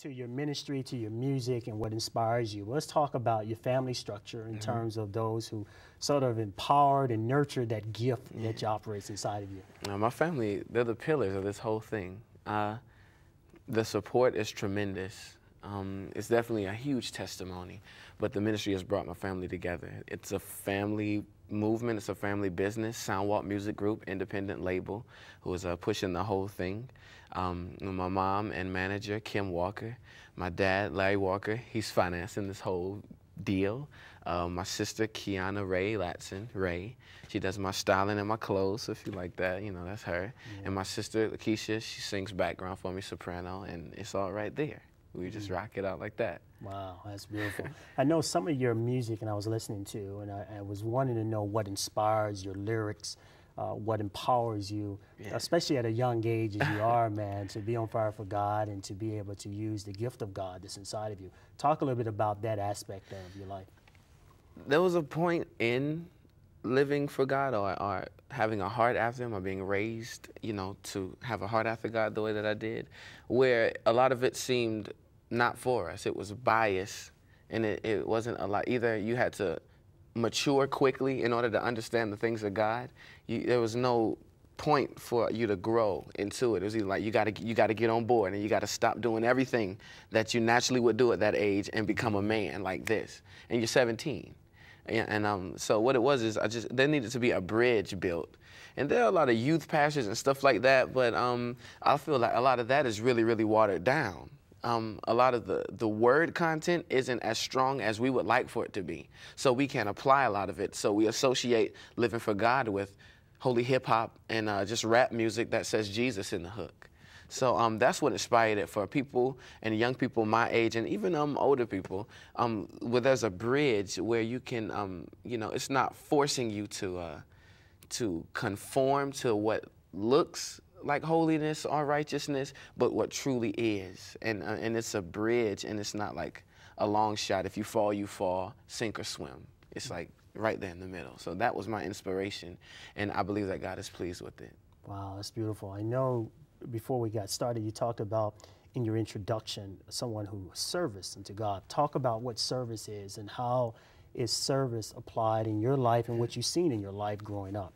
to your ministry, to your music, and what inspires you. Let's talk about your family structure in terms of those who sort of empowered and nurtured that gift that operates inside of you. My family, they're the pillars of this whole thing. The support is tremendous. It's definitely a huge testimony, but the ministry has brought my family together. It's a family movement, it's a family business. Soundwalk Music Group, independent label, who is pushing the whole thing. My mom and manager, Kim Walker. My dad, Larry Walker, he's financing this whole deal. My sister, Kiana Ray Latson, Ray, she does my styling and my clothes, so if you like that, you know, that's her. Yeah. And my sister, Lakeisha, she sings background for me, soprano, and it's all right there. We just rock it out like that. Wow, that's beautiful. I know some of your music, and I was listening to, and I was wanting to know what inspires your lyrics, what empowers you, especially at a young age as you are, man, to be on fire for God and to be able to use the gift of God that's inside of you. Talk a little bit about that aspect of your life. There was a point in living for God or having a heart after Him or being raised, you know, to have a heart after God the way that I did, where a lot of it seemed not for us. It was bias, and it wasn't a lot. Either you had to mature quickly in order to understand the things of God. There was no point for you to grow into it. It was either like you got to get on board and you got to stop doing everything that you naturally would do at that age and become a man like this. And you're 17. And so what it was is there needed to be a bridge built. And there are a lot of youth pastors and stuff like that, but I feel like a lot of that is really, really watered down. A lot of the word content isn't as strong as we would like for it to be. So we can apply a lot of it. So we associate living for God with holy hip-hop and just rap music that says Jesus in the hook. So that's what inspired it for people and young people my age and even older people, where there's a bridge where you can, you know, it's not forcing you to conform to what looks like holiness or righteousness, but what truly is. And it's a bridge, and it's not like a long shot. If you fall, sink or swim. It's like right there in the middle. So that was my inspiration, and I believe that God is pleased with it. Wow, that's beautiful. I know before we got started, you talked about in your introduction someone who service unto God. Talk about what service is and how is service applied in your life and what you've seen in your life growing up.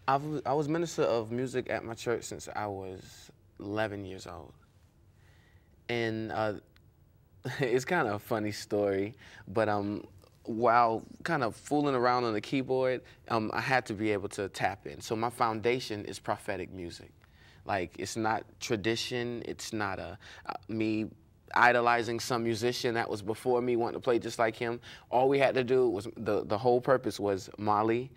I was minister of music at my church since I was 11 years old. And it's kind of a funny story, but while kind of fooling around on the keyboard, I had to be able to tap in. So my foundation is prophetic music. Like, it's not tradition, it's not me idolizing some musician that was before me, wanting to play just like him. All we had to do was, the whole purpose was, Molly,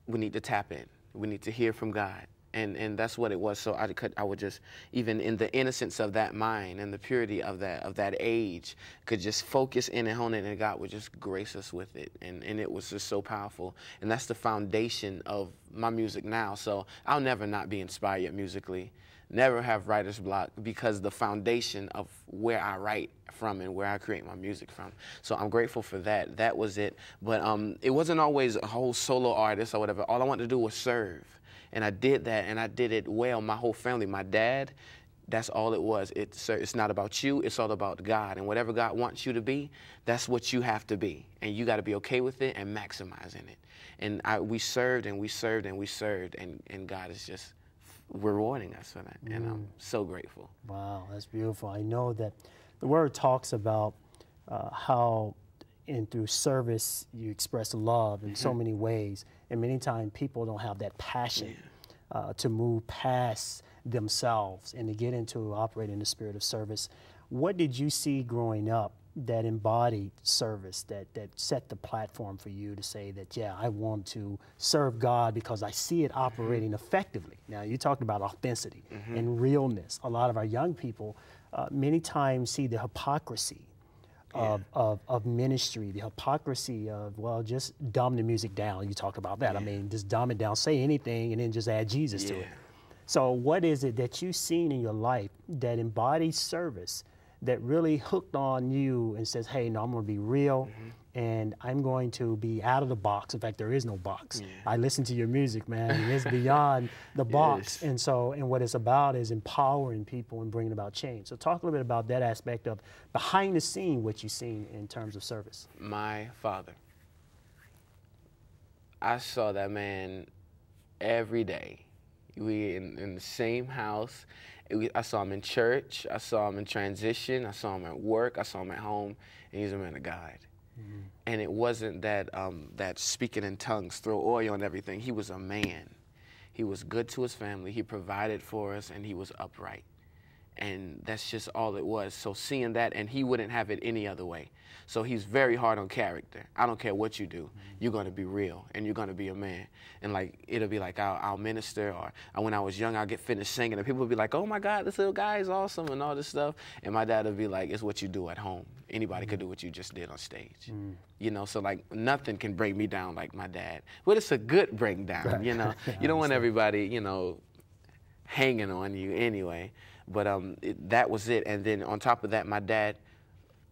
we need to tap in. We need to hear from God. And that's what it was. So I would just, even in the innocence of that mind and the purity of that age, could just focus in and hone it, and God would just grace us with it. And it was just so powerful. And that's the foundation of my music now. So I'll never not be inspired musically, never have writer's block, because the foundation of where I write from and where I create my music from. So I'm grateful for that. That was it. But it wasn't always a whole solo artist or whatever. All I wanted to do was serve. And I did that, and I did it well. My whole family, my dad, that's all it was. It's not about you, it's all about God. And whatever God wants you to be, that's what you have to be. And you got to be okay with it and maximizing it. And we served, and we served, and we served, and God is just rewarding us for that. And I'm so grateful. Wow, that's beautiful. I know that the Word talks about how through service you express love in so many ways. And many times people don't have that passion to move past themselves and to get into operating in the spirit of service. What did you see growing up that embodied service, that set the platform for you to say that, yeah, I want to serve God because I see it operating effectively? Now, you talked about authenticity and realness. A lot of our young people many times see the hypocrisy of ministry, the hypocrisy of, well, just dumb the music down. You talk about that. I mean, just dumb it down, say anything, and then just add Jesus to it. So what is it that you've seen in your life that embodies service, that really hooked on you and says, hey, no, I'm going to be real, and I'm going to be out of the box. In fact, there is no box. I listen to your music, man, and it's beyond the box. And so, and what it's about is empowering people and bringing about change. So talk a little bit about that aspect of behind the scene, what you've seen in terms of service. My father, I saw that man every day. We in the same house. I saw him in church. I saw him in transition. I saw him at work. I saw him at home. And he's a man of God. And it wasn't that that speaking in tongues, throw oil on everything. He was a man. He was good to his family. He provided for us, and he was upright. And that's just all it was. So seeing that, and he wouldn't have it any other way. So he's very hard on character. I don't care what you do. You're going to be real, and you're going to be a man. And like, it'll be like I'll minister, or when I was young, I'll get finished singing, and people will be like, oh my God, this little guy is awesome, and all this stuff. And my dad would be like, it's what you do at home. Anybody could do what you just did on stage. You know, so like nothing can bring me down like my dad. But it's a good bring down, you know. You don't want everybody, you know, hanging on you anyway. But that was it. And then on top of that, my dad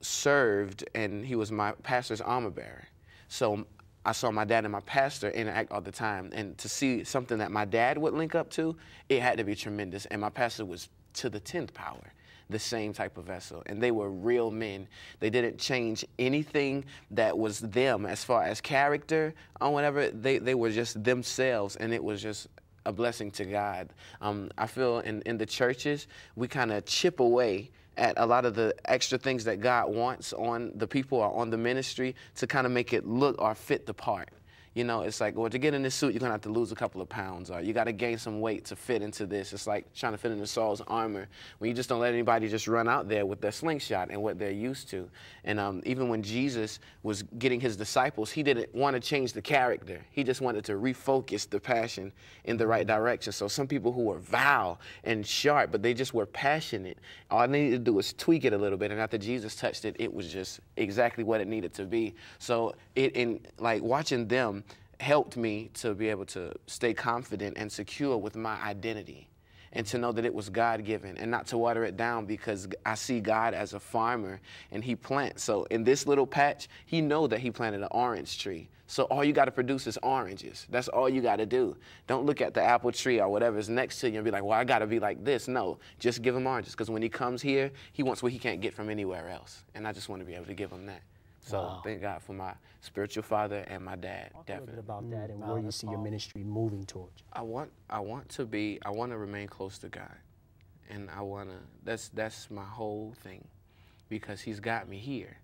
served, and he was my pastor's armor bearer. So I saw my dad and my pastor interact all the time. And to see something that my dad would link up to, it had to be tremendous. And my pastor was to the 10th power, the same type of vessel. And they were real men. They didn't change anything that was them as far as character or whatever. They were just themselves, and it was just a blessing to God. I feel in the churches, we kind of chip away at a lot of the extra things that God wants on the people or on the ministry to kind of make it look or fit the part. You know, it's like, well, to get in this suit, you're going to have to lose a couple of pounds, or you got to gain some weight to fit into this. It's like trying to fit into Saul's armor, when you just don't let anybody just run out there with their slingshot and what they're used to. And even when Jesus was getting his disciples, he didn't want to change the character. He just wanted to refocus the passion in the right direction. So some people who were vile and sharp, but they just were passionate, all they needed to do was tweak it a little bit. And after Jesus touched it, it was just exactly what it needed to be. So like watching them helped me to be able to stay confident and secure with my identity, and to know that it was God-given, and not to water it down, because I see God as a farmer, and he plants. So in this little patch, he know that he planted an orange tree. So all you got to produce is oranges. That's all you got to do. Don't look at the apple tree or whatever's next to you and be like, well, I got to be like this. No, just give him oranges, because when he comes here, he wants what he can't get from anywhere else. And I just want to be able to give him that. So thank God for my spiritual father and my dad. Talk a little bit about that and where you see your ministry moving towards. I want to remain close to God, and that's my whole thing, because he's got me here.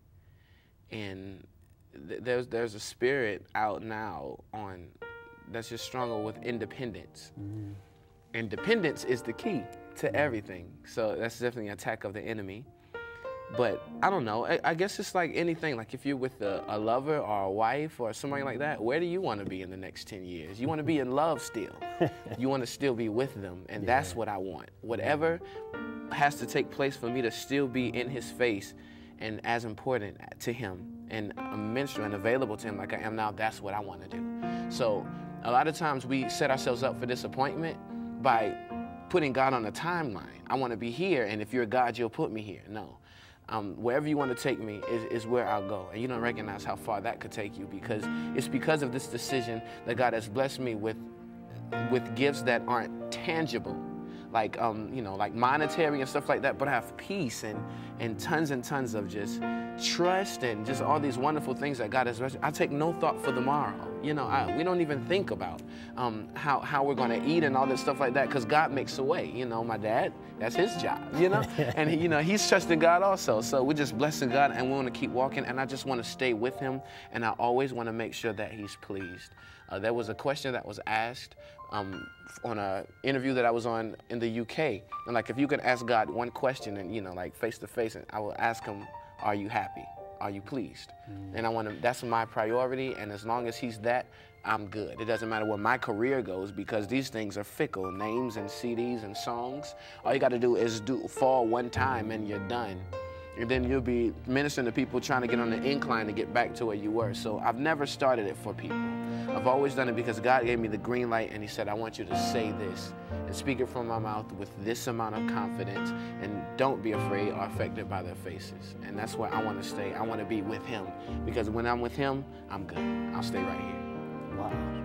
And there's a spirit out now that's just stronger with independence. Independence is the key to everything. So that's definitely an attack of the enemy. But I don't know. I guess it's like anything. Like if you're with a lover or a wife or somebody like that, where do you want to be in the next 10 years? You want to be in love still. You want to still be with them. And that's what I want. Whatever has to take place for me to still be in his face and as important to him and a minister and available to him like I am now, that's what I want to do. So a lot of times we set ourselves up for disappointment by putting God on a timeline. I want to be here, and if you're God, you'll put me here. No. Wherever you want to take me is where I'll go. And you don't recognize how far that could take you, because it's because of this decision that God has blessed me with gifts that aren't tangible, like you know, like monetary and stuff like that, but I have peace and tons of just trust and just all these wonderful things that God has blessed. I take no thought for tomorrow. You know, we don't even think about how we're going to eat and all this stuff like that, because God makes a way. You know, my dad, that's his job, you know, and you know, he's trusting God also. So we're just blessing God, and we want to keep walking, and I just want to stay with him, and I always want to make sure that he's pleased. There was a question that was asked on an interview that I was on in the UK, and like, if you could ask God one question, and you know, like face to face, and I will ask him, are you happy? Are you pleased? And that's my priority, and as long as he's that, I'm good. It doesn't matter where my career goes, because these things are fickle. Names and CDs and songs, all you got to do is fall one time and you're done. and then you'll be ministering to people trying to get on the incline to get back to where you were. So I've never started it for people. I've always done it because God gave me the green light, and he said, I want you to say this and speak it from my mouth with this amount of confidence, and don't be afraid or affected by their faces. And that's where I want to stay. I want to be with him, because when I'm with him, I'm good. I'll stay right here. Wow.